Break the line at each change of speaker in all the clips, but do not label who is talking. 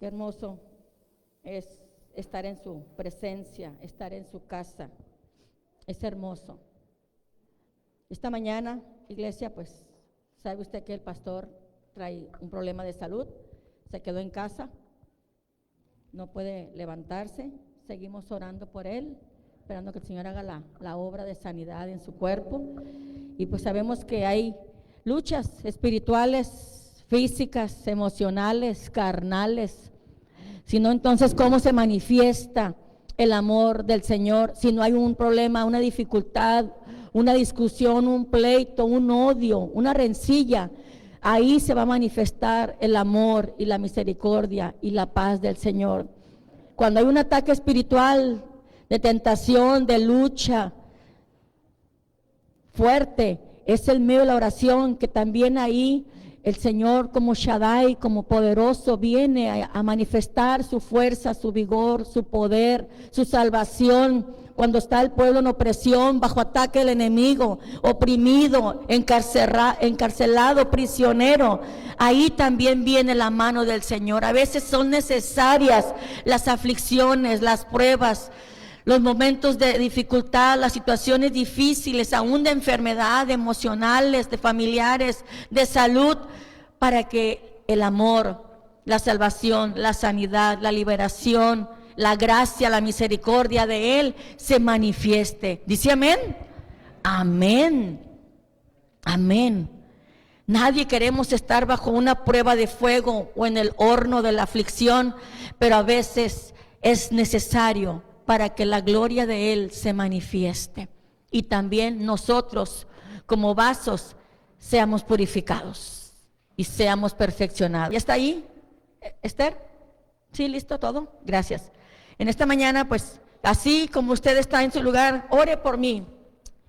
Qué hermoso es estar en su presencia, estar en su casa. Es hermoso. Esta mañana, iglesia, pues, sabe usted que el pastor trae un problema de salud, se quedó en casa, no puede levantarse. Seguimos orando por él, esperando que el Señor haga la obra de sanidad en su cuerpo. Y pues sabemos que hay luchas espirituales, físicas, emocionales, carnales. Si no, entonces, ¿cómo se manifiesta el amor del Señor? Si no hay un problema, una dificultad, una discusión, un pleito, un odio, una rencilla, ahí se va a manifestar el amor y la misericordia y la paz del Señor. Cuando hay un ataque espiritual, de tentación, de lucha fuerte, es el medio de la oración, que también ahí el Señor, como Shaddai, como poderoso, viene a manifestar su fuerza, su vigor, su poder, su salvación. Cuando está el pueblo en opresión, bajo ataque del enemigo, oprimido, encarcelado, prisionero, ahí también viene la mano del Señor. A veces son necesarias las aflicciones, las pruebas, los momentos de dificultad, las situaciones difíciles, aún de enfermedad, de emocionales, de familiares, de salud, para que el amor, la salvación, la sanidad, la liberación, la gracia, la misericordia de Él se manifieste. ¿Dice amén? Amén. Amén. Nadie queremos estar bajo una prueba de fuego o en el horno de la aflicción, pero a veces es necesario para que la gloria de Él se manifieste y también nosotros como vasos seamos purificados y seamos perfeccionados. ¿Ya está ahí, Esther? ¿Sí, listo todo? Gracias. En esta mañana, pues, así como usted está en su lugar, ore por mí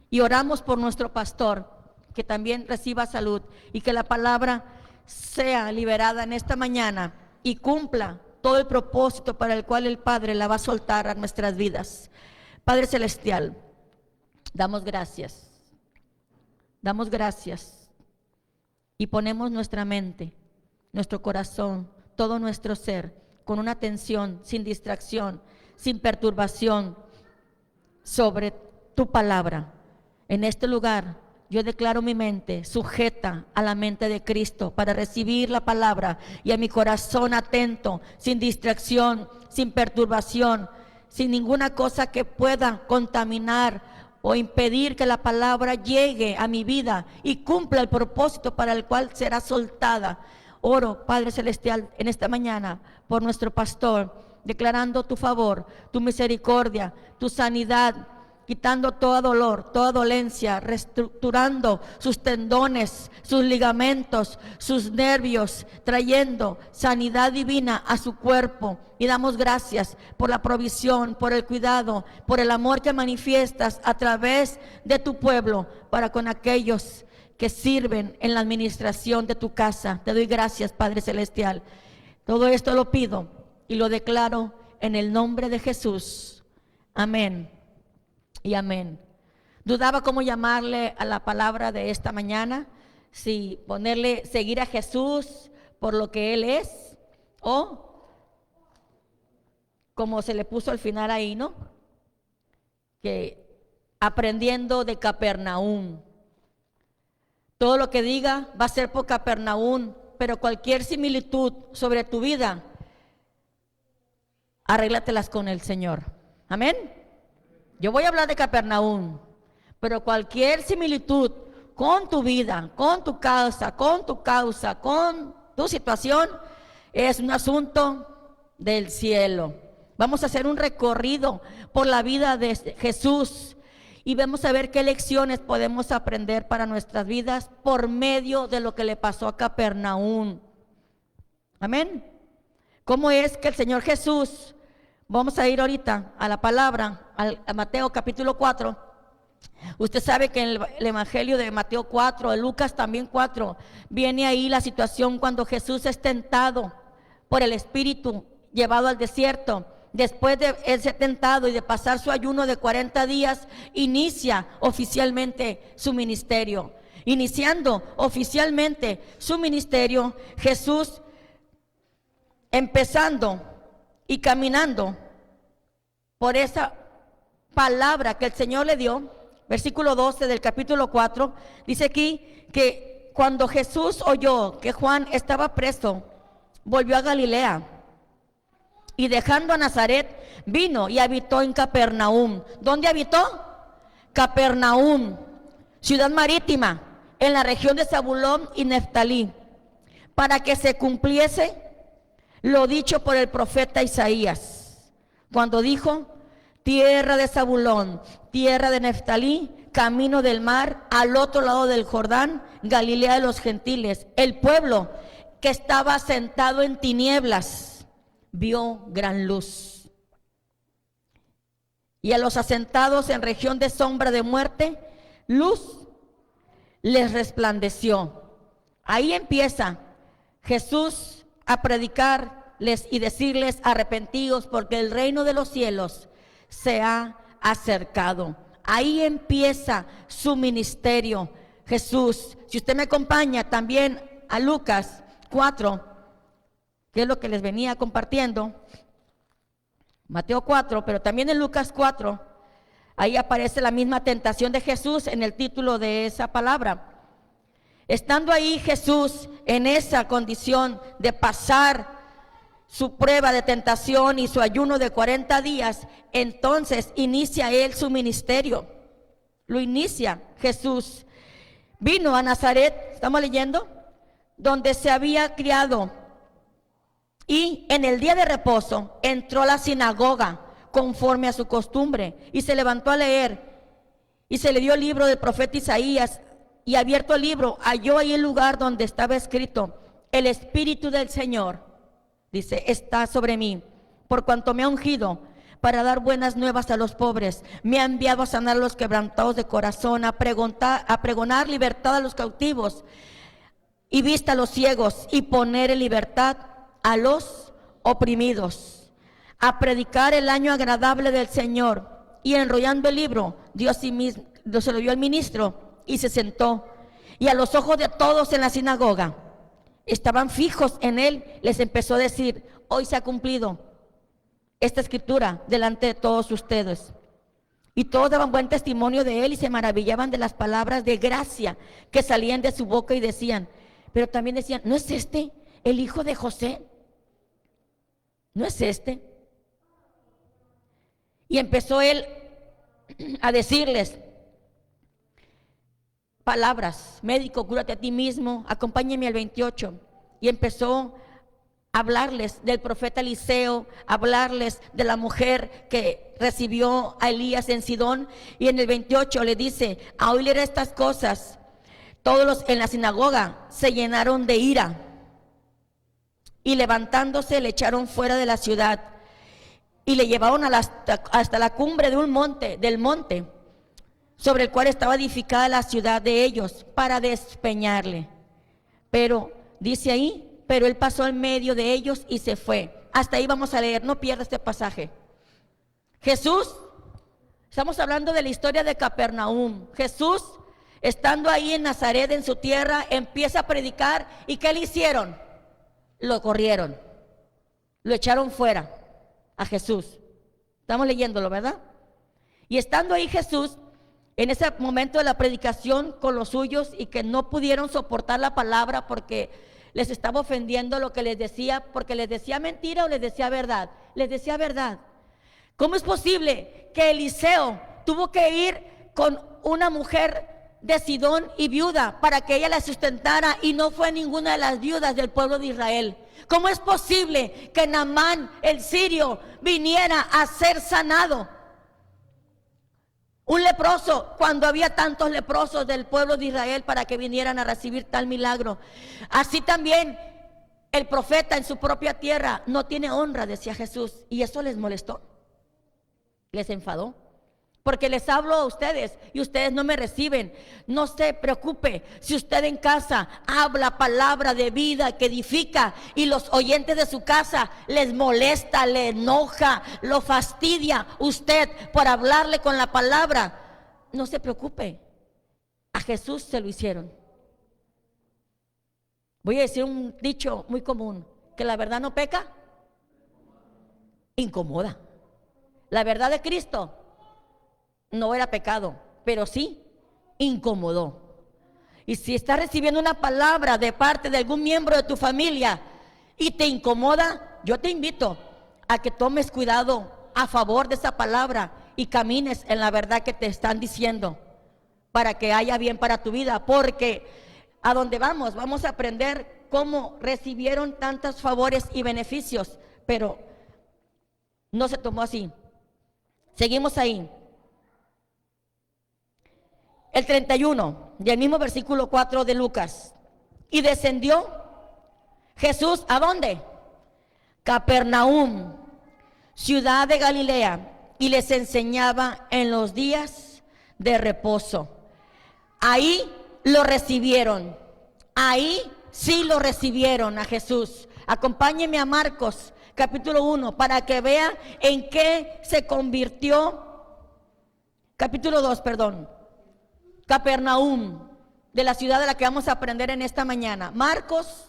y oramos por nuestro pastor, que también reciba salud y que la palabra sea liberada en esta mañana y cumpla todo el propósito para el cual el Padre la va a soltar a nuestras vidas. Padre Celestial, damos gracias y ponemos nuestra mente, nuestro corazón, todo nuestro ser, con una atención, sin distracción, sin perturbación, sobre tu palabra. En este lugar yo declaro mi mente sujeta a la mente de Cristo para recibir la palabra, y a mi corazón atento, sin distracción, sin perturbación, sin ninguna cosa que pueda contaminar o impedir que la palabra llegue a mi vida y cumpla el propósito para el cual será soltada. Oro, Padre Celestial, en esta mañana por nuestro pastor, declarando tu favor, tu misericordia, tu sanidad, quitando todo dolor, toda dolencia, reestructurando sus tendones, sus ligamentos, sus nervios, trayendo sanidad divina a su cuerpo. Y damos gracias por la provisión, por el cuidado, por el amor que manifiestas a través de tu pueblo para con aquellos que sirven en la administración de tu casa. Te doy gracias, Padre Celestial. Todo esto lo pido y lo declaro en el nombre de Jesús. Amén y amén. Dudaba cómo llamarle a la palabra de esta mañana, si ponerle seguir a Jesús por lo que Él es, o como se le puso al final ahí, ¿no? Que aprendiendo de Capernaum. Todo lo que diga va a ser por Capernaum, pero cualquier similitud sobre tu vida, arréglatelas con el Señor. Amén. Yo voy a hablar de Capernaum, pero cualquier similitud con tu vida, con tu causa, con tu situación, es un asunto del cielo. Vamos a hacer un recorrido por la vida de Jesús y vamos a ver qué lecciones podemos aprender para nuestras vidas por medio de lo que le pasó a Capernaum. Amén. ¿Cómo es que el Señor Jesús, vamos a ir ahorita a la palabra, a Mateo capítulo 4. Usted sabe que en el Evangelio de Mateo 4, de Lucas también 4, viene ahí la situación cuando Jesús es tentado por el Espíritu, llevado al desierto. Después de él ser tentado y de pasar su ayuno de 40 días, inicia oficialmente su ministerio. Iniciando oficialmente su ministerio, Jesús empezando y caminando por esa palabra que el Señor le dio, versículo 12 del capítulo 4, dice aquí que cuando Jesús oyó que Juan estaba preso, volvió a Galilea y dejando a Nazaret, vino y habitó en Capernaum. ¿Dónde habitó? Capernaum, ciudad marítima, en la región de Zabulón y Neftalí, para que se cumpliese lo dicho por el profeta Isaías, cuando dijo: tierra de Zabulón, tierra de Neftalí, camino del mar, al otro lado del Jordán, Galilea de los gentiles. El pueblo que estaba sentado en tinieblas vio gran luz, y a los asentados en región de sombra de muerte, luz les resplandeció. Ahí empieza Jesús a predicarles y decirles: arrepentíos, porque el reino de los cielos se ha acercado. Ahí empieza su ministerio Jesús. Si usted me acompaña también a Lucas 4, que es lo que les venía compartiendo, Mateo 4, pero también en Lucas 4, ahí aparece la misma tentación de Jesús en el título de esa palabra. Estando ahí Jesús en esa condición de pasar su prueba de tentación y su ayuno de 40 días, entonces inicia él su ministerio. Lo inicia Jesús. Vino a Nazaret, estamos leyendo, donde se había criado, y en el día de reposo entró a la sinagoga conforme a su costumbre y se levantó a leer, y se le dio el libro del profeta Isaías, y abierto el libro halló ahí el lugar donde estaba escrito: el Espíritu del Señor, dice, está sobre mí, por cuanto me ha ungido para dar buenas nuevas a los pobres, me ha enviado a sanar a los quebrantados de corazón, a pregonar libertad a los cautivos y vista a los ciegos, y poner en libertad a los oprimidos, a predicar el año agradable del Señor. Y enrollando el libro, Dios sí mismo se lo dio al ministro y se sentó. Y a los ojos de todos en la sinagoga estaban fijos en él, les empezó a decir: hoy se ha cumplido esta escritura delante de todos ustedes. Y todos daban buen testimonio de él y se maravillaban de las palabras de gracia que salían de su boca, y decían, pero también decían: ¿no es este el hijo de José? ¿No es este? Y empezó él a decirles palabras: médico, cúrate a ti mismo, acompáñeme al 28. Y empezó a hablarles del profeta Eliseo, a hablarles de la mujer que recibió a Elías en Sidón. Y en el 28 le dice: a oír estas cosas, todos los en la sinagoga se llenaron de ira, y levantándose le echaron fuera de la ciudad y le llevaron hasta la cumbre de un monte, del monte sobre el cual estaba edificada la ciudad de ellos, para despeñarle. Pero dice ahí: pero él pasó en medio de ellos y se fue. Hasta ahí vamos a leer, no pierda este pasaje. Jesús, estamos hablando de la historia de Capernaum. Jesús, estando ahí en Nazaret, en su tierra, empieza a predicar. ¿Y qué le hicieron? Lo corrieron, lo echaron fuera a Jesús. Estamos leyéndolo, ¿verdad? Y estando ahí Jesús, en ese momento de la predicación con los suyos, y que no pudieron soportar la palabra porque les estaba ofendiendo lo que les decía, porque les decía mentira o les decía verdad. Les decía verdad. ¿Cómo es posible que Eliseo tuvo que ir con una mujer de Sidón y viuda para que ella la sustentara, y no fue ninguna de las viudas del pueblo de Israel? ¿Cómo es posible que Naamán el sirio viniera a ser sanado? Un leproso, cuando había tantos leprosos del pueblo de Israel para que vinieran a recibir tal milagro. Así también el profeta en su propia tierra no tiene honra, decía Jesús, y eso les molestó, les enfadó. Porque les hablo a ustedes y ustedes no me reciben. No se preocupe si usted en casa habla palabra de vida que edifica, y los oyentes de su casa les molesta, le enoja, lo fastidia usted por hablarle con la palabra. No se preocupe, a Jesús se lo hicieron. Voy a decir un dicho muy común: que la verdad no peca incomoda. La verdad de Cristo no era pecado, pero sí incomodó. Y si estás recibiendo una palabra de parte de algún miembro de tu familia y te incomoda, yo te invito a que tomes cuidado a favor de esa palabra y camines en la verdad que te están diciendo, para que haya bien para tu vida, porque a donde vamos a aprender cómo recibieron tantos favores y beneficios, pero no se tomó así. Seguimos ahí. El 31, del mismo versículo 4 de Lucas. Y descendió Jesús, ¿a dónde? Capernaum, ciudad de Galilea, y les enseñaba en los días de reposo. Ahí lo recibieron, ahí sí lo recibieron a Jesús. Acompáñeme a Marcos, capítulo 1, para que vea en qué se convirtió, capítulo 2, perdón, Capernaum, de la ciudad de la que vamos a aprender en esta mañana. Marcos,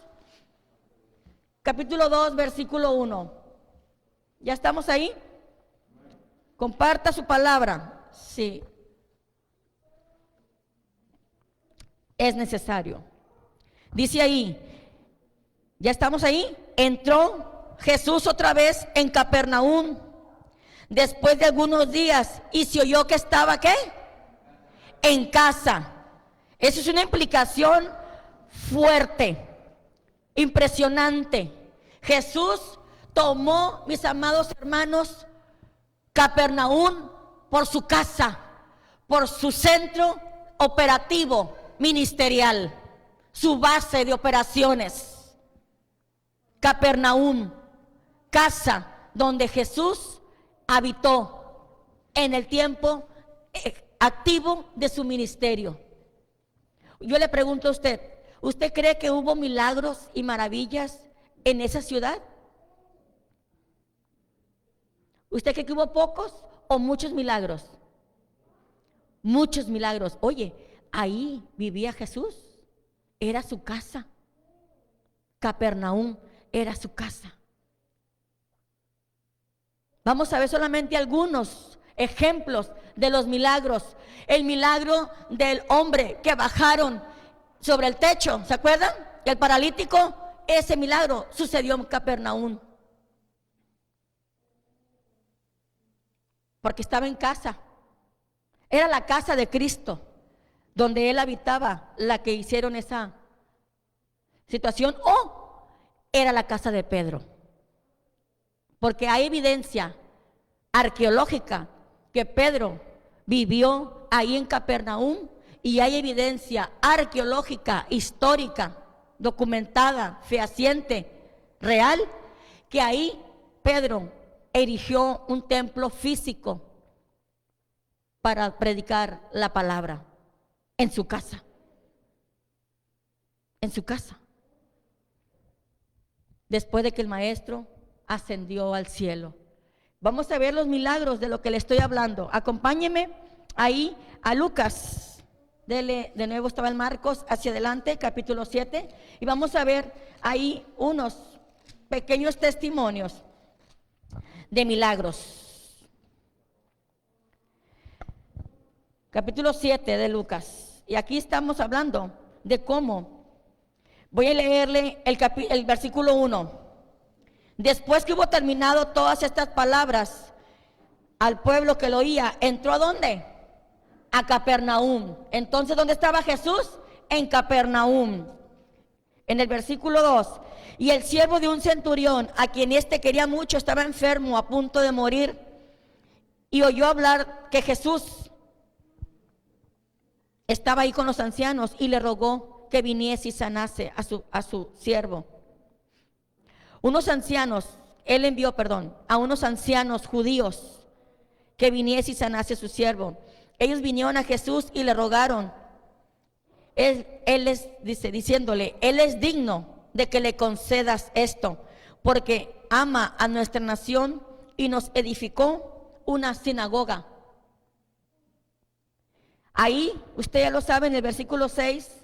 capítulo 2, versículo 1. ¿Ya estamos ahí? Comparta su palabra. Sí. Es necesario. Dice ahí, ¿ya estamos ahí? Entró Jesús otra vez en Capernaum después de algunos días y se oyó que estaba, ¿qué? En casa. Eso es una implicación fuerte, impresionante. Jesús tomó, mis amados hermanos, Capernaum por su casa, por su centro operativo ministerial, su base de operaciones. Capernaum, casa donde Jesús habitó en el tiempo activo de su ministerio. Yo le pregunto a usted, ¿usted cree que hubo milagros y maravillas en esa ciudad? ¿Usted cree que hubo pocos o muchos milagros? Muchos milagros. Oye, ahí vivía Jesús, era su casa. Capernaum era su casa. Vamos a ver solamente algunos ejemplos de los milagros. El milagro del hombre que bajaron sobre el techo, ¿se acuerdan? El paralítico, ese milagro sucedió en Capernaum. Porque estaba en casa. Era la casa de Cristo, donde Él habitaba, la que hicieron esa situación, o era la casa de Pedro. Porque hay evidencia arqueológica que Pedro vivió ahí en Capernaum, y hay evidencia arqueológica, histórica, documentada, fehaciente, real, que ahí Pedro erigió un templo físico para predicar la palabra en su casa. En su casa. Después de que el maestro ascendió al cielo. Vamos a ver los milagros de lo que le estoy hablando. Acompáñeme ahí a Lucas. Dele, de nuevo estaba el Marcos, hacia adelante, capítulo 7. Y vamos a ver ahí unos pequeños testimonios de milagros. Capítulo 7 de Lucas. Y aquí estamos hablando de cómo. Voy a leerle el versículo 1. Después que hubo terminado todas estas palabras al pueblo que lo oía, ¿entró a dónde? A Capernaum. Entonces, ¿dónde estaba Jesús? En Capernaum. En el versículo 2. Y el siervo de un centurión, a quien éste quería mucho, estaba enfermo, a punto de morir, y oyó hablar que Jesús estaba ahí con los ancianos, y le rogó que viniese y sanase a su siervo. Él envió a unos ancianos judíos que viniese y sanase a su siervo. Ellos vinieron a Jesús y le rogaron. Él les dice, diciéndole, Él es digno de que le concedas esto, porque ama a nuestra nación y nos edificó una sinagoga. Ahí, usted ya lo sabe, en el versículo 6,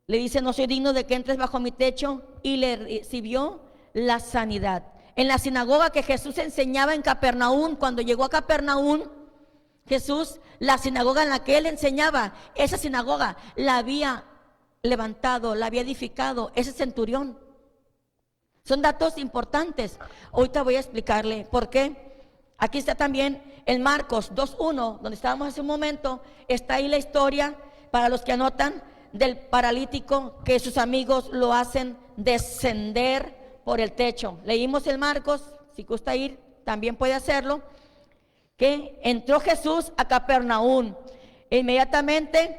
le dice, no soy digno de que entres bajo mi techo, y le recibió la sanidad. en la sinagoga que Jesús enseñaba en Capernaum. Cuando llegó a Capernaum, Jesús, la sinagoga en la que él enseñaba, esa sinagoga la había levantado, la había edificado ese centurión. Son datos importantes. Ahorita voy a explicarle por qué. Aquí está también en Marcos 2:1, donde estábamos hace un momento. Está ahí la historia, para los que anotan, del paralítico que sus amigos lo hacen descender por el techo. Leímos en Marcos, si gusta ir, también puede hacerlo, que entró Jesús a Capernaum. E inmediatamente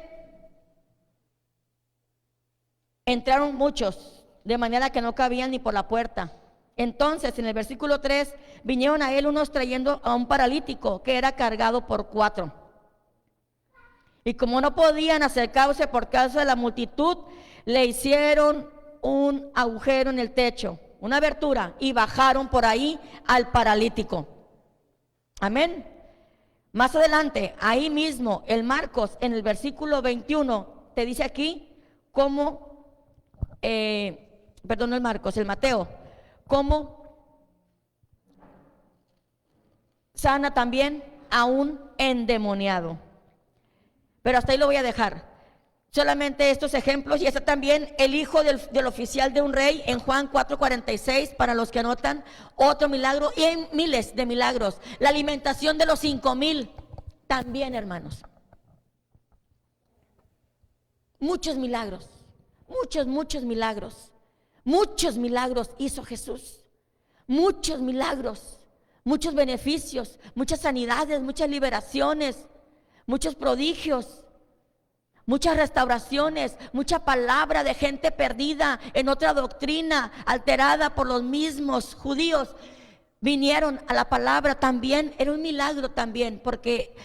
entraron muchos, de manera que no cabían ni por la puerta. Entonces, en el versículo 3, vinieron a él unos trayendo a un paralítico que era cargado por 4. Y como no podían acercarse por causa de la multitud, le hicieron un agujero en el techo, una abertura, y bajaron por ahí al paralítico. Amén. Más adelante, ahí mismo, el Marcos, en el versículo 21, te dice aquí cómo, perdón, el Marcos, el Mateo, cómo sana también a un endemoniado. Pero hasta ahí lo voy a dejar. Solamente estos ejemplos. Y está también el hijo del oficial de un rey en Juan 4:46, para los que anotan. Otro milagro, y hay miles de milagros. La alimentación de los 5,000 también, hermanos. Muchos milagros, muchos milagros. Muchos milagros hizo Jesús. Muchos milagros, muchos beneficios, muchas sanidades, muchas liberaciones, muchos prodigios, muchas restauraciones, mucha palabra de gente perdida en otra doctrina, alterada por los mismos judíos. Vinieron a la palabra también. Era un milagro también, porque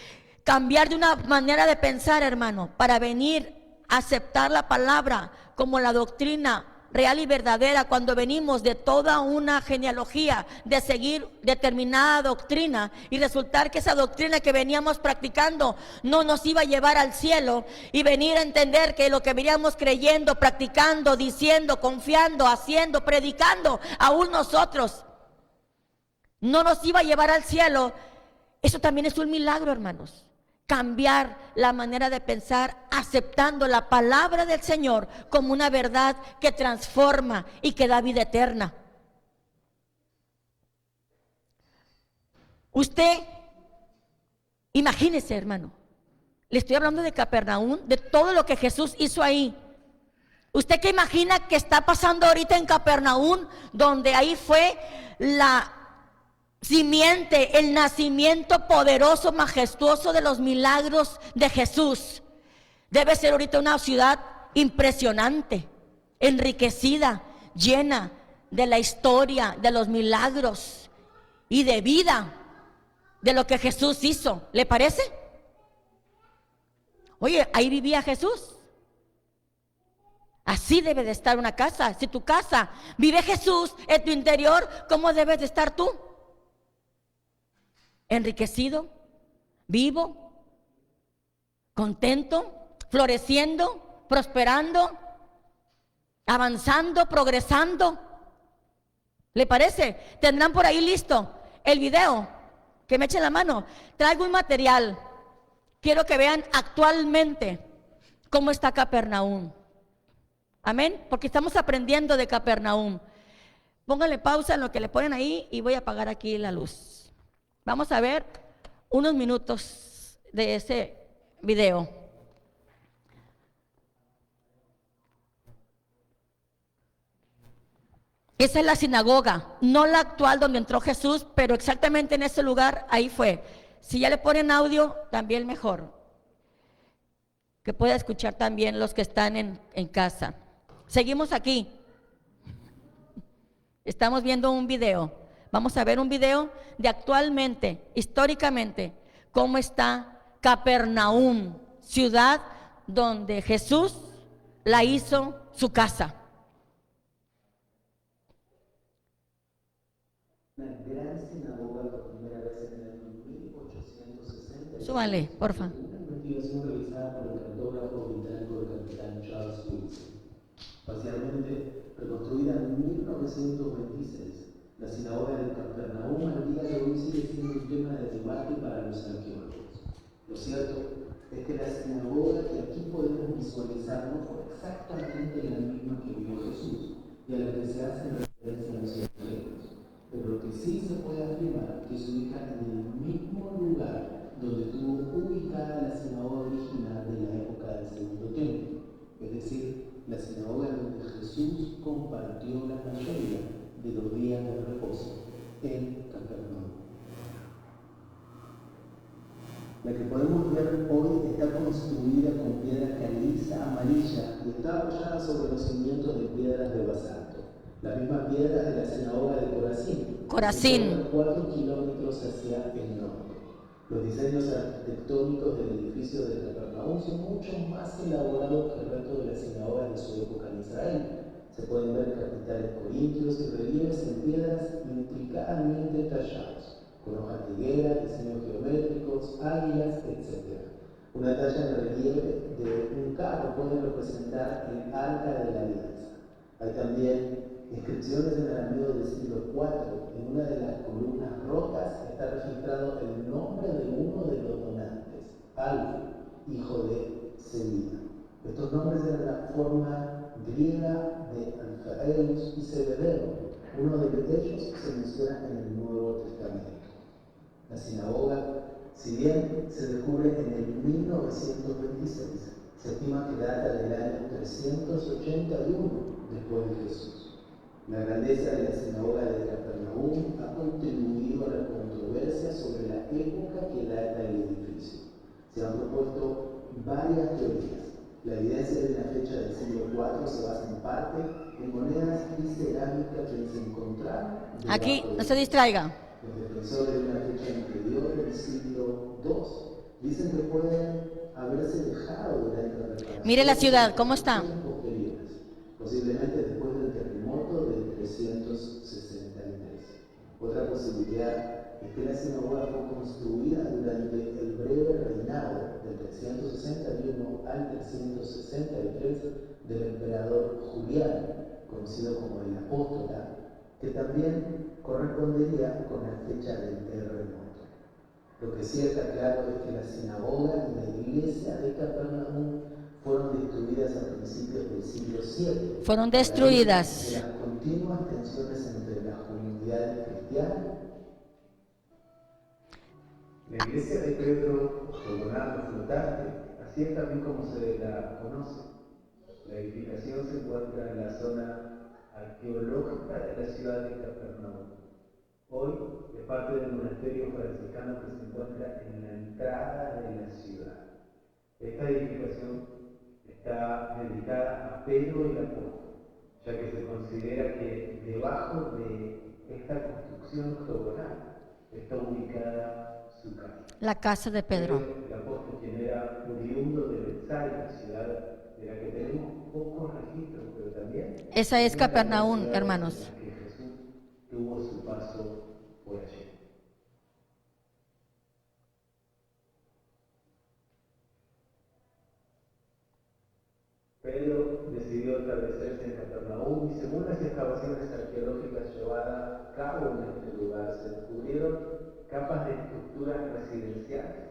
cambiar de una manera de pensar, hermano, para venir a aceptar la palabra como la doctrina real y verdadera, cuando venimos de toda una genealogía de seguir determinada doctrina, y resultar que esa doctrina que veníamos practicando no nos iba a llevar al cielo, y venir a entender que lo que veníamos creyendo, practicando, diciendo, confiando, haciendo, predicando, aún nosotros, no nos iba a llevar al cielo. Eso también es un milagro, hermanos. Cambiar la manera de pensar, aceptando la palabra del Señor como una verdad que transforma y que da vida eterna. Usted, imagínese, hermano, le estoy hablando de Capernaum, de todo lo que Jesús hizo ahí. ¿Usted qué imagina que está pasando ahorita en Capernaum, donde ahí fue la simiente, el nacimiento poderoso, majestuoso de los milagros de Jesús? Debe ser ahorita una ciudad impresionante, enriquecida, llena de la historia, de los milagros y de vida de lo que Jesús hizo. ¿Le parece? Oye, ahí vivía Jesús. Así debe de estar una casa. Si tu casa vive Jesús en tu interior, ¿cómo debes de estar tú? Enriquecido, vivo, contento, floreciendo, prosperando, avanzando, progresando. ¿Le parece? Tendrán por ahí listo el video. Que me echen la mano. Traigo un material. Quiero que vean actualmente cómo está Capernaum. Amén, porque estamos aprendiendo de Capernaum. Pónganle pausa en lo que le ponen ahí y voy a apagar aquí la luz. Vamos a ver unos minutos de ese video. Esa es la sinagoga, no la actual donde entró Jesús, pero exactamente en ese lugar, ahí fue. Si ya le ponen audio, también mejor. Que pueda escuchar también los que están en casa. Seguimos aquí. Estamos viendo un video. Vamos a ver un video de actualmente, históricamente, cómo está Capernaum, ciudad donde Jesús la hizo su casa.
Una gran sinagoga por primera vez en el año 1860.
Súbale, porfa.
Una investigación realizada por el cartógrafo británico del capitán Charles Wilson. Parcialmente reconstruida en 1926, la sinagoga Capernaum al día de hoy sigue siendo un tema de debate para los arqueólogos. Lo cierto es que la sinagoga que aquí podemos visualizar no fue exactamente la misma que vio Jesús y a la que se hace referencia en los evangelios. Pero lo que sí se puede afirmar es que se ubica en el mismo lugar donde estuvo ubicada la sinagoga original de la época del Segundo Templo, es decir, la sinagoga donde Jesús compartió la mayoría de los días de reposo en Capernaum. La que podemos ver hoy está construida con piedra caliza amarilla y está apoyada sobre los cimientos de piedras de basalto. La misma piedra de la sinagoga de Corazín.
Corazín.
4 kilómetros hacia el norte. Los diseños arquitectónicos del edificio de Capernaum son mucho más elaborados que el resto de las sinagogas de su época en Israel. Se pueden ver capiteles corintios y relieves en piedras intricadamente tallados, con hojas de higuera, diseños geométricos, águilas, etc. Una talla en relieve de un carro puede representar el arca de la alianza. Hay también inscripciones en arameo del siglo IV. En una de las columnas rotas está registrado el nombre de uno de los donantes, Alfo, hijo de Semida. Estos nombres eran la forma griega de Alfaeus y Zebedeo. Uno de ellos se menciona en el Nuevo Testamento. La sinagoga, si bien se descubre en el 1926, se estima que data del año 381 después de Jesús. La grandeza de la sinagoga de Capernaum ha contribuido a la controversia sobre la época que data el edificio. Se han propuesto varias teorías. La evidencia de la fecha del siglo IV se basa en parte en monedas y cerámica que se encontraron.
Aquí, no se distraiga.
Los defensores de una fecha anterior del siglo II dicen que pueden haberse dejado durante la reparación.
Mire la ciudad, ¿cómo está?
Posiblemente después del terremoto del 363. Otra posibilidad es que la sinagoga fue construida durante el breve reinado del 361 al 363 del emperador Julián, conocido como el Apóstata, que también correspondería con la fecha del terremoto. Lo que sí está claro es que la sinagoga y la iglesia de Capernaum fueron destruidas a principios del siglo VII.
Fueron destruidas.
Las continuas tensiones entre las comunidades cristianas. La iglesia de Pedro, octogonal flotante, así es también como se la conoce. La edificación se encuentra en la zona arqueológica de la ciudad de Capernaum. Hoy es parte del monasterio franciscano que se encuentra en la entrada de la ciudad. Esta edificación está dedicada a Pedro el apóstol, ya que se considera que debajo de esta construcción octogonal está ubicada su casa.
La casa de Pedro.
El apóstol, quien era oriundo de Bethsaida, ciudad de la que tenemos pocos registros, pero también
Esa es Capernaum, hermanos.
que Jesús tuvo su paso por allí. Pedro decidió establecerse en Capernaum y según las excavaciones arqueológicas llevadas a cabo en este lugar, se descubrieron capas de estructuras residenciales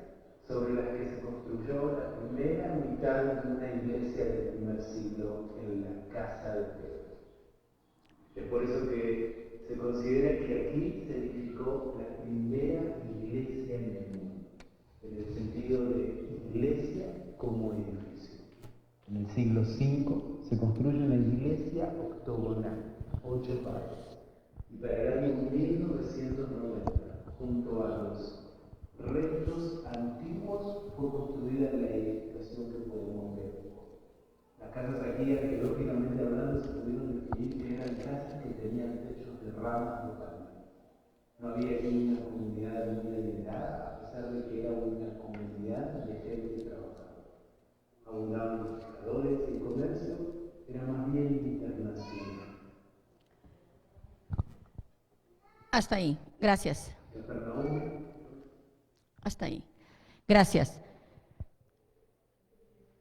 sobre las que se construyó la primera mitad de una iglesia del primer siglo en la casa de Pedro. Es por eso que se considera que aquí se edificó la primera iglesia en el mundo, en el sentido de iglesia como edificio. En el siglo V se construye una iglesia octogonal, 8 pares, y para el año 1990, junto a los restos antiguos, fue construida la edificación que podemos ver. Las casas aquí, arqueológicamente hablando, se pudieron definir que eran casas que tenían techos de ramas de palma. No había aquí una comunidad muy adinerada, a pesar de que era una comunidad de gente que trabajaba. Abundaban los pescadores y el comercio era más bien internacional.
Hasta ahí, gracias.
Capernaum.
Hasta ahí, gracias.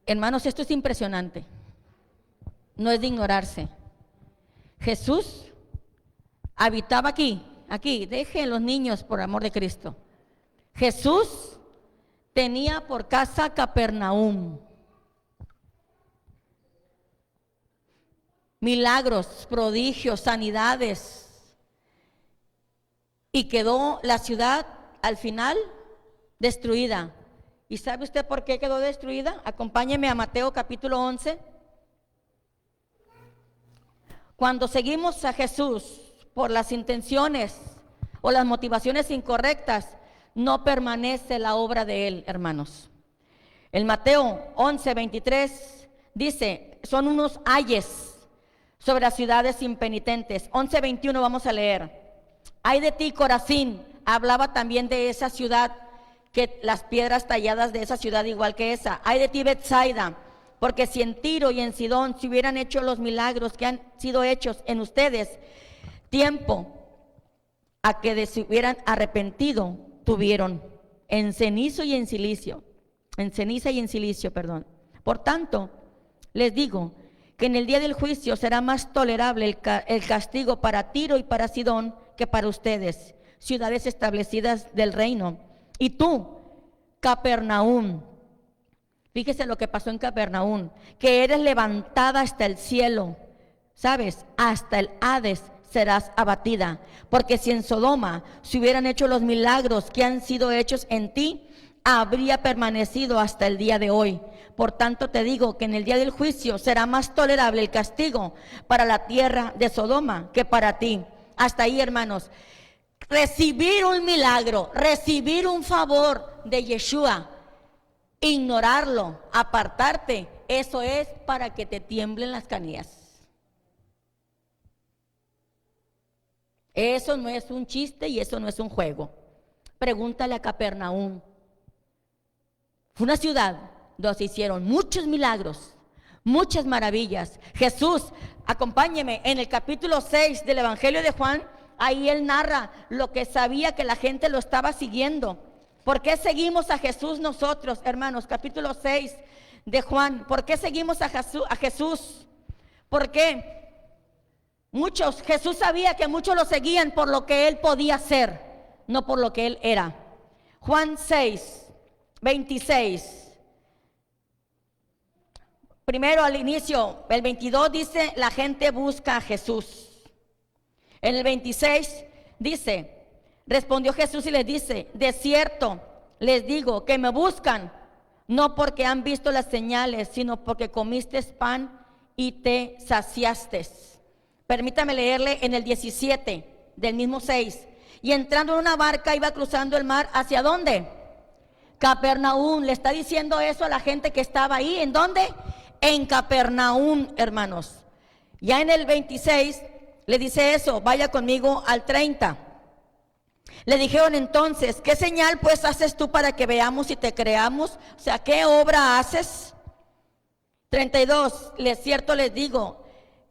Hermanos, esto es impresionante. No es de ignorarse. Jesús habitaba aquí. aquí, dejen los niños por amor de Cristo. Jesús tenía por casa Capernaum. Milagros, prodigios, sanidades. Y quedó la ciudad al final destruida. ¿Y sabe usted por qué quedó destruida? Acompáñeme a Mateo capítulo 11. Cuando seguimos a Jesús por las intenciones o las motivaciones incorrectas, no permanece la obra de Él, hermanos. En Mateo 11, 23 dice, son unos ayes sobre las ciudades impenitentes. 11, 21 vamos a leer. Ay de ti, Corazín. Hablaba también de esa ciudad, que las piedras talladas de esa ciudad igual que esa. Ay de ti, Betsaida, porque si en Tiro y en Sidón se hubieran hecho los milagros que han sido hechos en ustedes, tiempo a que se hubieran arrepentido tuvieron en ceniza y en silicio. Por tanto, les digo que en el día del juicio será más tolerable el castigo para Tiro y para Sidón que para ustedes, ciudades establecidas del reino. Y tú, Capernaum, fíjese lo que pasó en Capernaum, que eres levantada hasta el cielo, ¿sabes? Hasta el Hades serás abatida, porque si en Sodoma se hubieran hecho los milagros que han sido hechos en ti, habría permanecido hasta el día de hoy. Por tanto te digo que en el día del juicio será más tolerable el castigo para la tierra de Sodoma que para ti. Hasta ahí, hermanos. Recibir un milagro, recibir un favor de Yeshua, ignorarlo, apartarte, eso es para que te tiemblen las canillas. Eso no es un chiste y eso no es un juego. Pregúntale a Capernaum. Fue una ciudad donde se hicieron muchos milagros, muchas maravillas. Jesús, acompáñeme, en el capítulo 6 del Evangelio de Juan, ahí él narra lo que sabía que la gente lo estaba siguiendo. ¿Por qué seguimos a Jesús nosotros, hermanos? Capítulo 6 de Juan. ¿Por qué seguimos a Jesús? ¿Por qué? Jesús sabía que muchos lo seguían por lo que él podía hacer, no por lo que él era. Juan 6, 26. Primero al inicio, el 22 dice, la gente busca a Jesús. En el 26 dice, respondió Jesús y les dice, de cierto les digo que me buscan, no porque han visto las señales, sino porque comiste pan y te saciaste. Permítame leerle en el 17 del mismo 6. Y entrando en una barca iba cruzando el mar, ¿hacia dónde? Capernaum. Le está diciendo eso a la gente que estaba ahí. ¿En dónde? En Capernaum, hermanos. Ya en el 26 le dice eso, vaya conmigo al 30. Le dijeron entonces, ¿qué señal pues haces tú para que veamos y te creamos? O sea, ¿qué obra haces? 32, cierto les digo,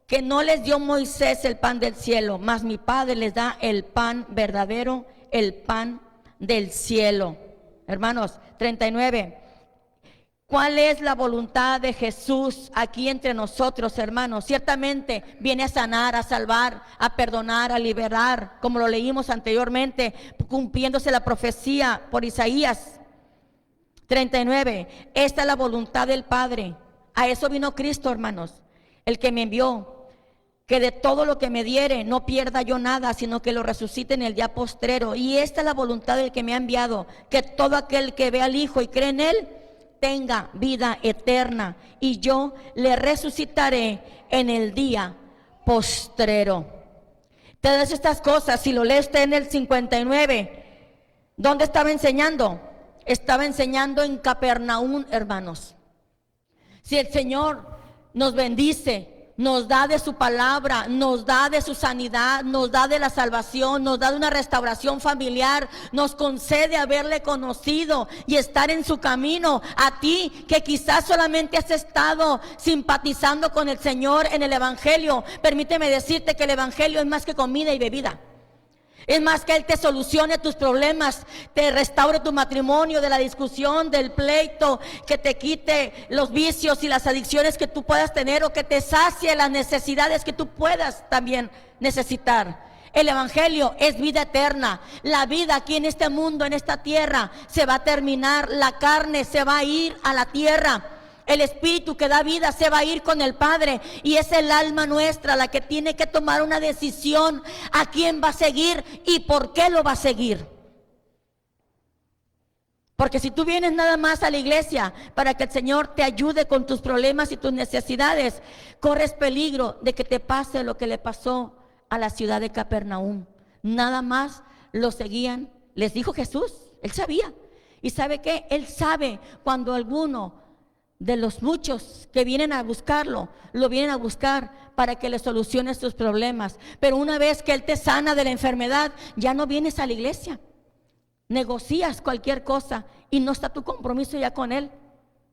que no les dio Moisés el pan del cielo, mas mi Padre les da el pan verdadero, el pan del cielo. Hermanos, 39. ¿Cuál es la voluntad de Jesús aquí entre nosotros, hermanos? Ciertamente viene a sanar, a salvar, a perdonar, a liberar, como lo leímos anteriormente, cumpliéndose la profecía por Isaías. 39. Esta es la voluntad del Padre. A eso vino Cristo, hermanos, el que me envió, que de todo lo que me diere no pierda yo nada, sino que lo resucite en el día postrero. Y esta es la voluntad del que me ha enviado, que todo aquel que ve al Hijo y cree en Él, tenga vida eterna, y yo le resucitaré en el día postrero. Todas estas cosas, si lo lee usted en el 59, ¿dónde estaba enseñando? Estaba enseñando en Capernaum, hermanos. Si el Señor nos bendice, nos da de su palabra, nos da de su sanidad, nos da de la salvación, nos da de una restauración familiar, nos concede haberle conocido y estar en su camino. A ti que quizás solamente has estado simpatizando con el Señor en el Evangelio, permíteme decirte que el Evangelio es más que comida y bebida. Es más que Él te solucione tus problemas, te restaure tu matrimonio de la discusión, del pleito, que te quite los vicios y las adicciones que tú puedas tener, o que te sacie las necesidades que tú puedas también necesitar. El evangelio es vida eterna. La vida aquí en este mundo, en esta tierra, se va a terminar. La carne se va a ir a la tierra. El espíritu que da vida se va a ir con el Padre. Y es el alma nuestra la que tiene que tomar una decisión a quién va a seguir y por qué lo va a seguir. Porque si tú vienes nada más a la iglesia para que el Señor te ayude con tus problemas y tus necesidades, corres peligro de que te pase lo que le pasó a la ciudad de Capernaum. Nada más lo seguían. Les dijo Jesús, Él sabía. ¿Y sabe qué? Él sabe cuando alguno de los muchos que vienen a buscarlo, lo vienen a buscar para que le solucione sus problemas. Pero una vez que Él te sana de la enfermedad, ya no vienes a la iglesia. Negocias cualquier cosa y no está tu compromiso ya con Él.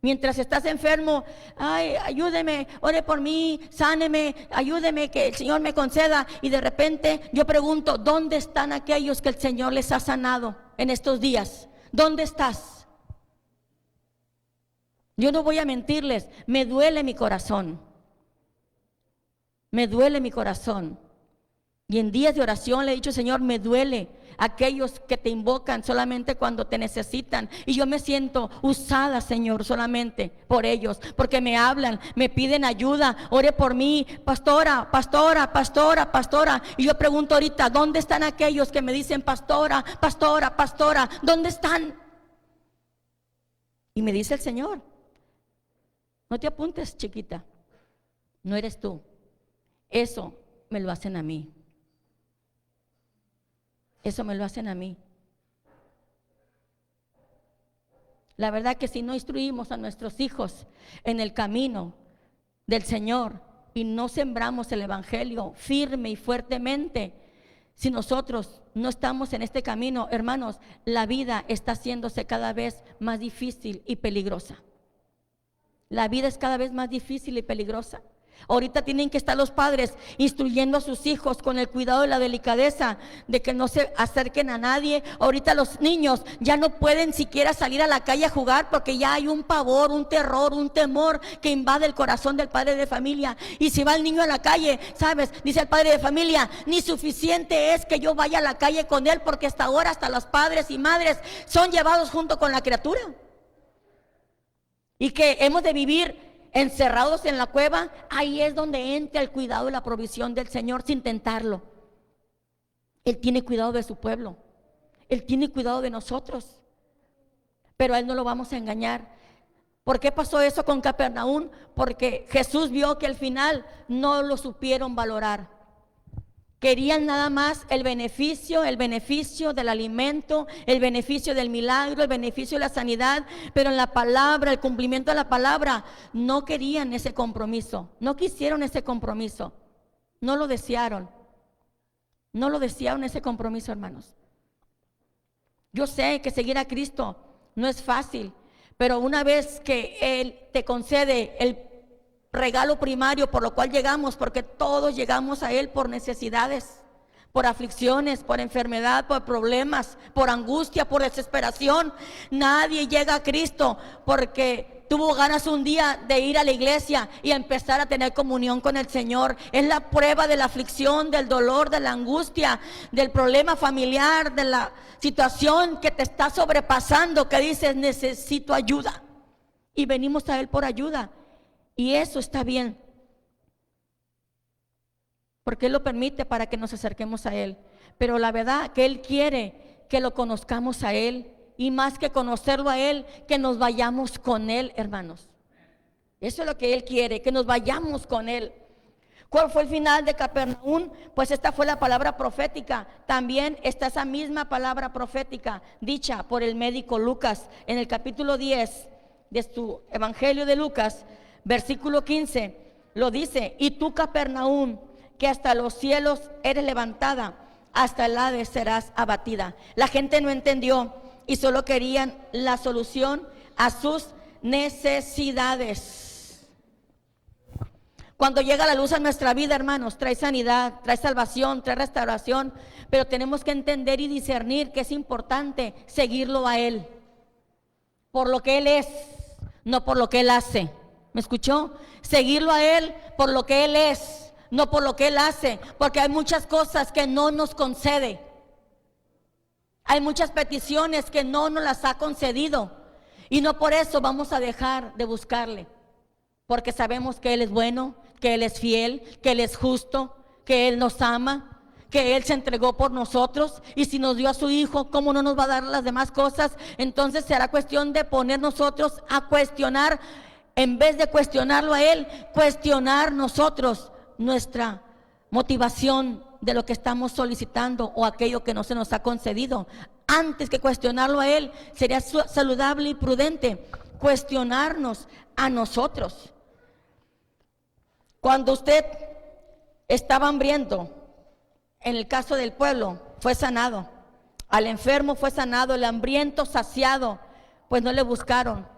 Mientras estás enfermo, ay, ayúdeme, ore por mí, sáneme, ayúdeme, que el Señor me conceda. Y de repente yo pregunto, ¿dónde están aquellos que el Señor les ha sanado en estos días? ¿Dónde estás? Yo no voy a mentirles, me duele mi corazón. Me duele mi corazón. Y en días de oración le he dicho, Señor, me duele aquellos que te invocan solamente cuando te necesitan. Y yo me siento usada, Señor, solamente por ellos, porque me hablan, me piden ayuda. Ore por mí, pastora, pastora, pastora, pastora. Y yo pregunto ahorita, ¿dónde están aquellos que me dicen pastora, pastora, pastora? ¿Dónde están? Y me dice el Señor, no te apuntes, chiquita, no eres tú. Eso me lo hacen a mí. Eso me lo hacen a mí. La verdad que si no instruimos a nuestros hijos en el camino del Señor y no sembramos el evangelio firme y fuertemente, si nosotros no estamos en este camino, hermanos, la vida está haciéndose cada vez más difícil y peligrosa. La vida es cada vez más difícil y peligrosa. Ahorita tienen que estar los padres instruyendo a sus hijos con el cuidado y la delicadeza de que no se acerquen a nadie. Ahorita los niños ya no pueden siquiera salir a la calle a jugar porque ya hay un pavor, un terror, un temor que invade el corazón del padre de familia. Y si va el niño a la calle, ¿sabes? Dice el padre de familia, ni suficiente es que yo vaya a la calle con él, porque hasta ahora hasta los padres y madres son llevados junto con la criatura. Y que hemos de vivir encerrados en la cueva. Ahí es donde entra el cuidado y la provisión del Señor sin tentarlo. Él tiene cuidado de su pueblo. Él tiene cuidado de nosotros. Pero a Él no lo vamos a engañar. ¿Por qué pasó eso con Capernaum? Porque Jesús vio que al final no lo supieron valorar. Querían nada más el beneficio del alimento, el beneficio del milagro, el beneficio de la sanidad, pero en la palabra, el cumplimiento de la palabra, no querían ese compromiso, no quisieron ese compromiso, no lo desearon ese compromiso, hermanos. Yo sé que seguir a Cristo no es fácil, pero una vez que Él te concede el regalo primario por lo cual llegamos, porque todos llegamos a Él por necesidades, por aflicciones, por enfermedad, por problemas, por angustia, por desesperación. Nadie llega a Cristo porque tuvo ganas un día de ir a la iglesia y empezar a tener comunión con el Señor. Es la prueba de la aflicción, del dolor, de la angustia, del problema familiar, de la situación que te está sobrepasando, que dices, necesito ayuda. Y venimos a Él por ayuda. Y eso está bien, porque Él lo permite para que nos acerquemos a Él. Pero la verdad que Él quiere que lo conozcamos a Él, y más que conocerlo a Él, que nos vayamos con Él, hermanos. Eso es lo que Él quiere, que nos vayamos con Él. ¿Cuál fue el final de Capernaum? Pues esta fue la palabra profética. También está esa misma palabra profética dicha por el médico Lucas en el capítulo 10 de su Evangelio de Lucas. Versículo 15 lo dice: y tú, Capernaum, que hasta los cielos eres levantada, hasta el Hades serás abatida. La gente no entendió y solo querían la solución a sus necesidades. Cuando llega la luz a nuestra vida, hermanos, trae sanidad, trae salvación, trae restauración, pero tenemos que entender y discernir que es importante seguirlo a Él por lo que Él es, no por lo que Él hace. ¿Me escuchó? Seguirlo a Él por lo que Él es, no por lo que Él hace, porque hay muchas cosas que no nos concede. Hay muchas peticiones que no nos las ha concedido. Y no por eso vamos a dejar de buscarle. Porque sabemos que Él es bueno, que Él es fiel, que Él es justo, que Él nos ama, que Él se entregó por nosotros. Y si nos dio a su Hijo, ¿cómo no nos va a dar las demás cosas? Entonces será cuestión de poner nosotros a cuestionar, en vez de cuestionarlo a Él, cuestionar nosotros nuestra motivación de lo que estamos solicitando o aquello que no se nos ha concedido. Antes que cuestionarlo a Él, sería saludable y prudente cuestionarnos a nosotros. Cuando usted estaba hambriento, en el caso del pueblo, fue sanado. Al enfermo fue sanado, el hambriento saciado, pues no le buscaron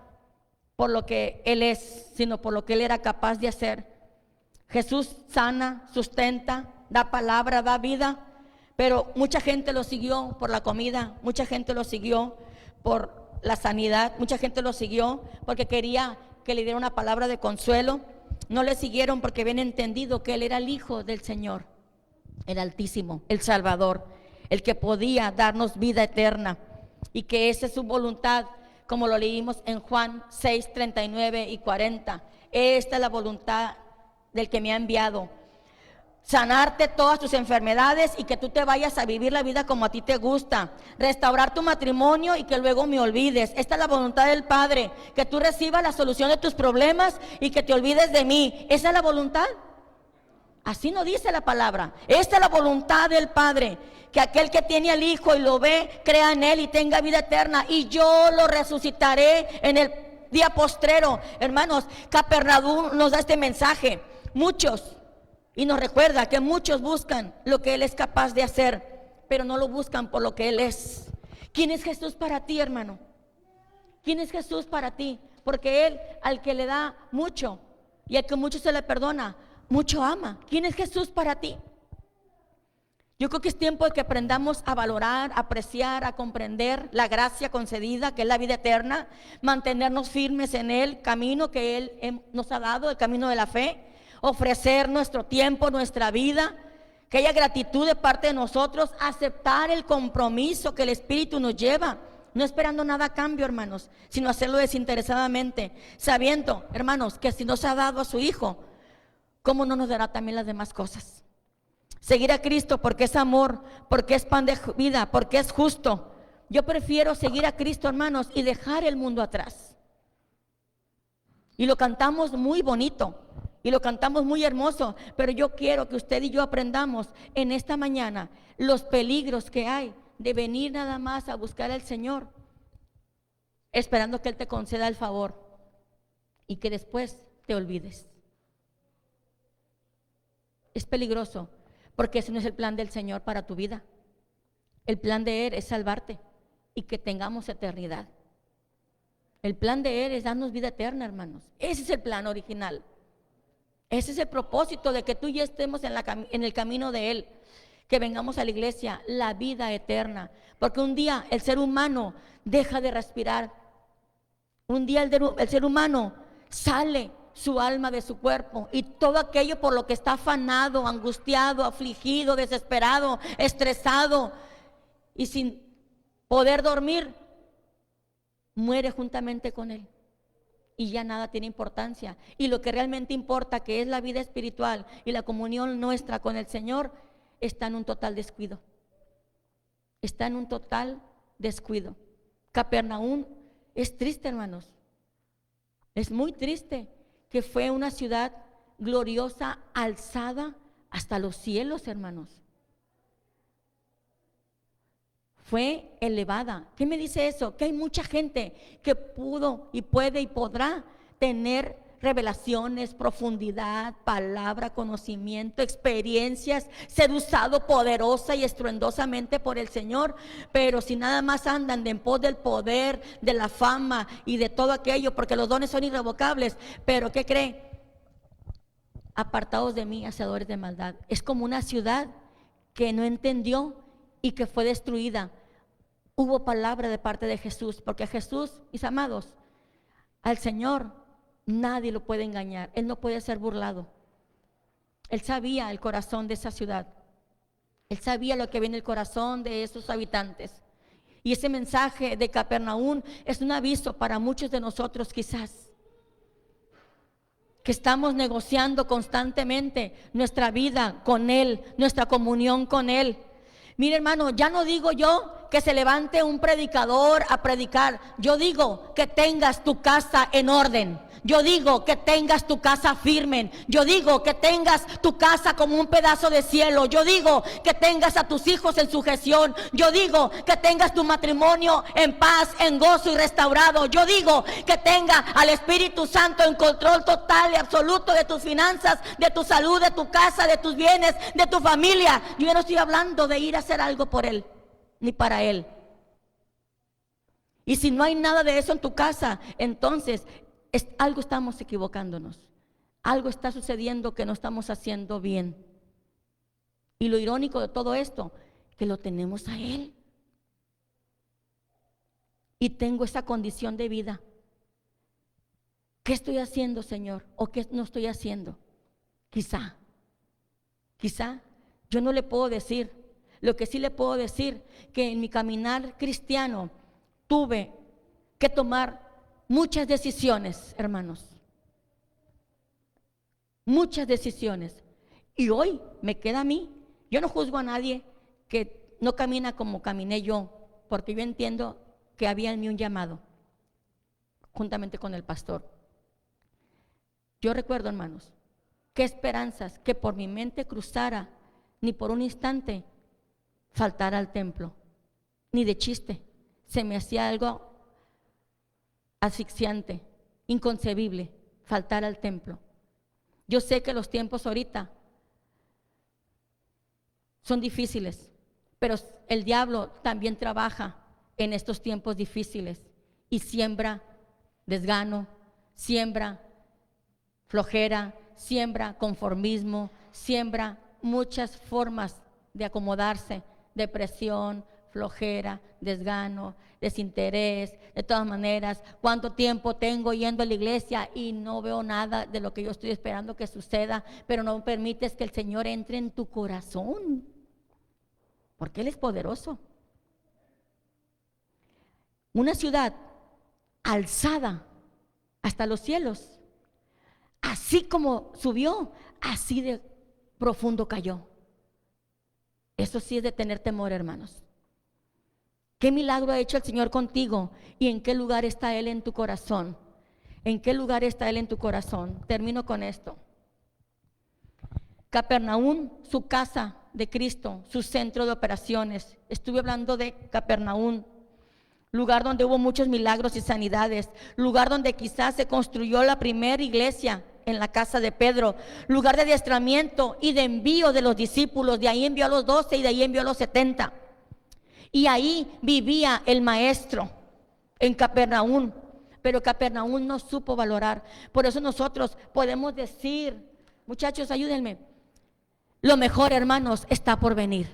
por lo que Él es, sino por lo que Él era capaz de hacer. Jesús sana, sustenta, da palabra, da vida, pero mucha gente lo siguió por la comida, mucha gente lo siguió por la sanidad, mucha gente lo siguió porque quería que le diera una palabra de consuelo. No le siguieron porque habían entendido que Él era el Hijo del Señor, el Altísimo, el Salvador, el que podía darnos vida eterna, y que esa es su voluntad, como lo leímos en Juan 6, 39 y 40. Esta es la voluntad del que me ha enviado: sanarte todas tus enfermedades y que tú te vayas a vivir la vida como a ti te gusta, restaurar tu matrimonio y que luego me olvides. Esta es la voluntad del Padre, que tú recibas la solución de tus problemas y que te olvides de mí. Esa es la voluntad. Así no dice la palabra. Esta es la voluntad del Padre, que aquel que tiene al Hijo y lo ve, crea en Él y tenga vida eterna, y yo lo resucitaré en el día postrero. Hermanos, Capernaum nos da este mensaje. Muchos, y nos recuerda que muchos buscan lo que Él es capaz de hacer, pero no lo buscan por lo que Él es. ¿Quién es Jesús para ti, hermano? ¿Quién es Jesús para ti? Porque Él, al que le da mucho y al que mucho se le perdona, mucho ama. ¿Quién es Jesús para ti? Yo creo que es tiempo de que aprendamos a valorar, a apreciar, a comprender la gracia concedida, que es la vida eterna, mantenernos firmes en el camino que Él nos ha dado, el camino de la fe, ofrecer nuestro tiempo, nuestra vida, que haya gratitud de parte de nosotros, aceptar el compromiso que el Espíritu nos lleva, no esperando nada a cambio, hermanos, sino hacerlo desinteresadamente, sabiendo, hermanos, que si nos ha dado a su Hijo, ¿cómo no nos dará también las demás cosas? Seguir a Cristo porque es amor, porque es pan de vida, porque es justo. Yo prefiero seguir a Cristo, hermanos, y dejar el mundo atrás. Y lo cantamos muy bonito, y lo cantamos muy hermoso, pero yo quiero que usted y yo aprendamos en esta mañana los peligros que hay de venir nada más a buscar al Señor, esperando que Él te conceda el favor y que después te olvides. Es peligroso, porque ese no es el plan del Señor para tu vida. El plan de Él es salvarte y que tengamos eternidad. El plan de Él es darnos vida eterna, hermanos. Ese es el plan original. Ese es el propósito de que tú y yo estemos en el camino de Él, que vengamos a la iglesia, la vida eterna. Porque un día el ser humano deja de respirar. Un día el ser humano sale su alma de su cuerpo, y todo aquello por lo que está afanado, angustiado, afligido, desesperado, estresado y sin poder dormir, muere juntamente con él, y ya nada tiene importancia. Y lo que realmente importa, que es la vida espiritual y la comunión nuestra con el Señor, está en un total descuido. Está en un total descuido. Capernaum es triste, hermanos. Es muy triste, que fue una ciudad gloriosa, alzada hasta los cielos, hermanos. Fue elevada. ¿Qué me dice eso? Que hay mucha gente que pudo y puede y podrá tener revelaciones, profundidad, palabra, conocimiento, experiencias, ser usado poderosa y estruendosamente por el Señor, pero si nada más andan en pos del poder, de la fama y de todo aquello, porque los dones son irrevocables, pero ¿qué cree? Apartados de mí, hacedores de maldad. Es como una ciudad que no entendió y que fue destruida. Hubo palabra de parte de Jesús, porque Jesús, mis amados, al Señor nadie lo puede engañar. Él no puede ser burlado. Él sabía el corazón de esa ciudad. Él sabía lo que había en el corazón de esos habitantes. Y ese mensaje de Capernaum es un aviso para muchos de nosotros quizás, que estamos negociando constantemente nuestra vida con Él, nuestra comunión con Él. Mire, hermano, ya no digo yo que se levante un predicador a predicar. Yo digo que tengas tu casa en orden. Yo digo que tengas tu casa firme. Yo digo que tengas tu casa como un pedazo de cielo. Yo digo que tengas a tus hijos en sujeción. Yo digo que tengas tu matrimonio en paz, en gozo y restaurado. Yo digo que tenga al Espíritu Santo en control total y absoluto de tus finanzas, de tu salud, de tu casa, de tus bienes, de tu familia. Yo no estoy hablando de ir a hacer algo por Él, ni para Él. Y si no hay nada de eso en tu casa, entonces algo estamos equivocándonos. Algo está sucediendo que no estamos haciendo bien. Y lo irónico de todo esto, que lo tenemos a Él. Y tengo esa condición de vida. ¿Qué estoy haciendo, Señor? ¿O qué no estoy haciendo? Quizá yo no le puedo decir. Lo que sí le puedo decir, que en mi caminar cristiano tuve que tomar muchas decisiones, hermanos. Muchas decisiones. Y hoy me queda a mí. Yo no juzgo a nadie que no camina como caminé yo, porque yo entiendo que había en mí un llamado, juntamente con el pastor. Yo recuerdo, hermanos, qué esperanzas que por mi mente cruzara, ni por un instante faltara al templo, ni de chiste. Se me hacía algo asfixiante, inconcebible, faltar al templo. Yo sé que los tiempos ahorita son difíciles, pero el diablo también trabaja en estos tiempos difíciles y siembra desgano, siembra flojera, siembra conformismo, siembra muchas formas de acomodarse, depresión, flojera, desgano, desinterés. De todas maneras, ¿cuánto tiempo tengo yendo a la iglesia y no veo nada de lo que yo estoy esperando que suceda? Pero no permites que el Señor entre en tu corazón, porque Él es poderoso. Una ciudad alzada hasta los cielos, así como subió, así de profundo cayó. Eso sí es de tener temor, hermanos. ¿Qué milagro ha hecho el Señor contigo? ¿Y en qué lugar está Él en tu corazón? ¿En qué lugar está Él en tu corazón? Termino con esto. Capernaum, su casa de Cristo, su centro de operaciones. Estuve hablando de Capernaum, lugar donde hubo muchos milagros y sanidades, lugar donde quizás se construyó la primera iglesia en la casa de Pedro, lugar de adiestramiento y de envío de los discípulos. De ahí envió a los 12 y de ahí envió a los 70. Y ahí vivía el maestro en Capernaum, pero Capernaum no supo valorar. Por eso nosotros podemos decir, muchachos, ayúdenme, lo mejor, hermanos, está por venir.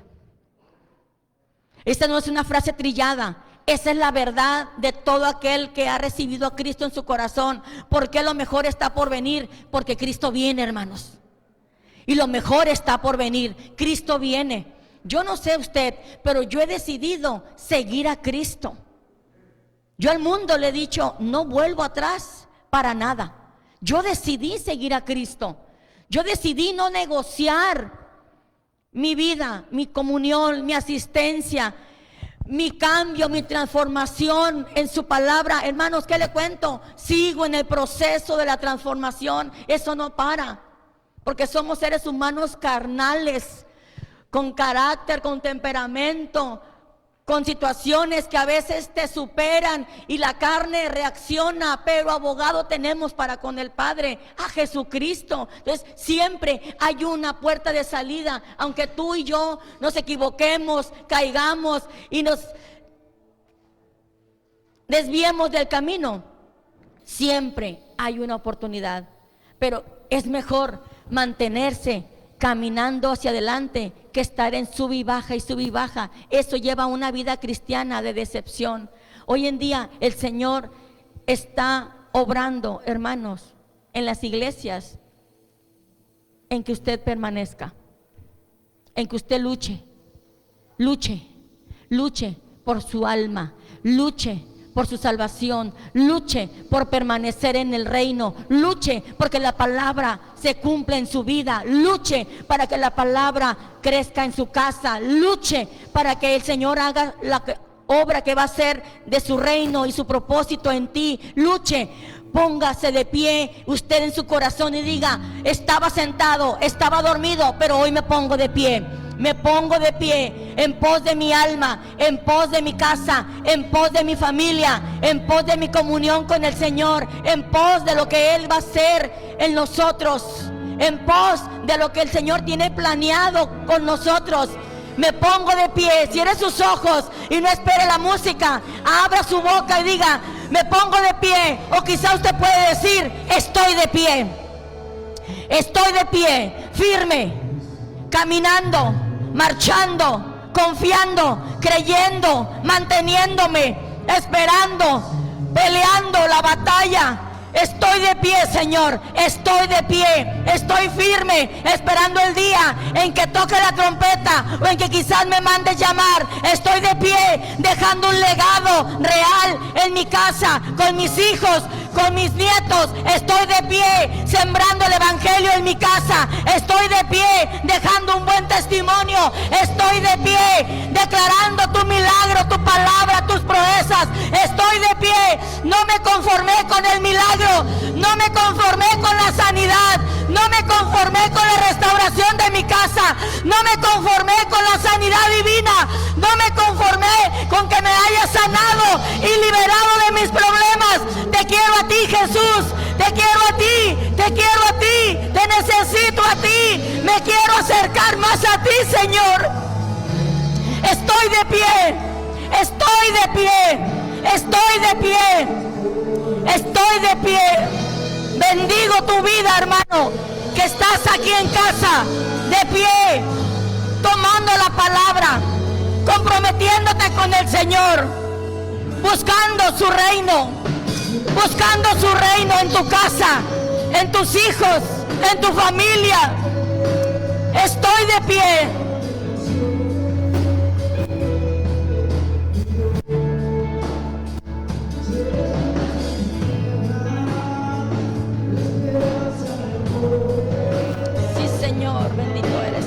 Esta no es una frase trillada, esa es la verdad de todo aquel que ha recibido a Cristo en su corazón. ¿Por qué lo mejor está por venir? Porque Cristo viene, hermanos. Y lo mejor está por venir. Cristo viene. Yo no sé usted, pero yo he decidido seguir a Cristo. Yo al mundo le he dicho, no vuelvo atrás para nada. Yo decidí seguir a Cristo. Yo decidí no negociar mi vida, mi comunión, mi asistencia, mi cambio, mi transformación en su palabra. Hermanos, ¿qué le cuento? Sigo en el proceso de la transformación. Eso no para, porque somos seres humanos carnales, con carácter, con temperamento, con situaciones que a veces te superan y la carne reacciona, pero abogado tenemos para con el Padre, a Jesucristo. Entonces siempre hay una puerta de salida, aunque tú y yo nos equivoquemos, caigamos y nos desviemos del camino, siempre hay una oportunidad. Pero es mejor mantenerse caminando hacia adelante que estar en sub y baja y sub y baja. Eso lleva a una vida cristiana de decepción. Hoy en día el Señor está obrando, hermanos, en las iglesias en que usted permanezca, en que usted luche por su alma, luche por su salvación, luche por permanecer en el reino, luche porque la palabra se cumpla en su vida, luche para que la palabra crezca en su casa, luche para que el Señor haga la obra que va a hacer de su reino y su propósito en ti, luche. Póngase de pie usted en su corazón y diga: estaba sentado, estaba dormido, pero hoy me pongo de pie. Me pongo de pie en pos de mi alma, en pos de mi casa, en pos de mi familia, en pos de mi comunión con el Señor, en pos de lo que Él va a hacer en nosotros, en pos de lo que el Señor tiene planeado con nosotros. Me pongo de pie. Cierre sus ojos y no espere la música. Abra su boca y diga: me pongo de pie. O quizá usted puede decir: estoy de pie. Estoy de pie, firme, caminando, marchando, confiando, creyendo, manteniéndome, esperando, peleando la batalla. Estoy de pie, Señor, estoy de pie, estoy firme, esperando el día en que toque la trompeta o en que quizás me mande llamar. Estoy de pie, dejando un legado real en mi casa, con mis hijos, con mis nietos. Estoy de pie, sembrando el evangelio en mi casa. Estoy de pie, dejando un buen testimonio. Estoy de pie, declarando tu milagro, tu palabra, tus proezas. Estoy de pie, no me conformé con el milagro, no me conformé con la sanidad, no me conformé con la restauración de mi casa, no me conformé con la sanidad divina, no me conformé con que me haya sanado y liberado de mis problemas. Te quiero a ti, Jesús, te quiero a ti, te quiero a ti, te necesito a ti, me quiero acercar más a ti, Señor. Estoy de pie, estoy de pie, estoy de pie. Estoy de pie. Bendigo tu vida, hermano, que estás aquí en casa, de pie, tomando la palabra, comprometiéndote con el Señor, buscando su reino en tu casa, en tus hijos, en tu familia. Estoy de pie. Bendito eres.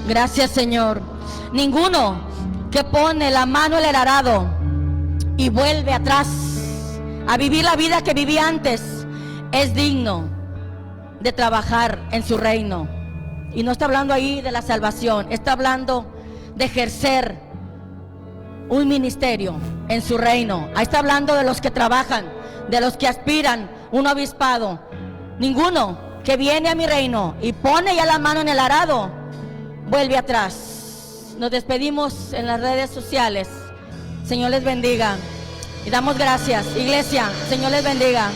Gracias, Señor. Ninguno que pone la mano en el arado y vuelve atrás a vivir la vida que vivía antes es digno de trabajar en su reino. Y no está hablando ahí de la salvación, está hablando de ejercer un ministerio en su reino. Ahí está hablando de los que trabajan, de los que aspiran un obispado. Ninguno que viene a mi reino y pone ya la mano en el arado vuelve atrás. Nos despedimos en las redes sociales. Señor les bendiga y damos gracias. Iglesia, Señor les bendiga.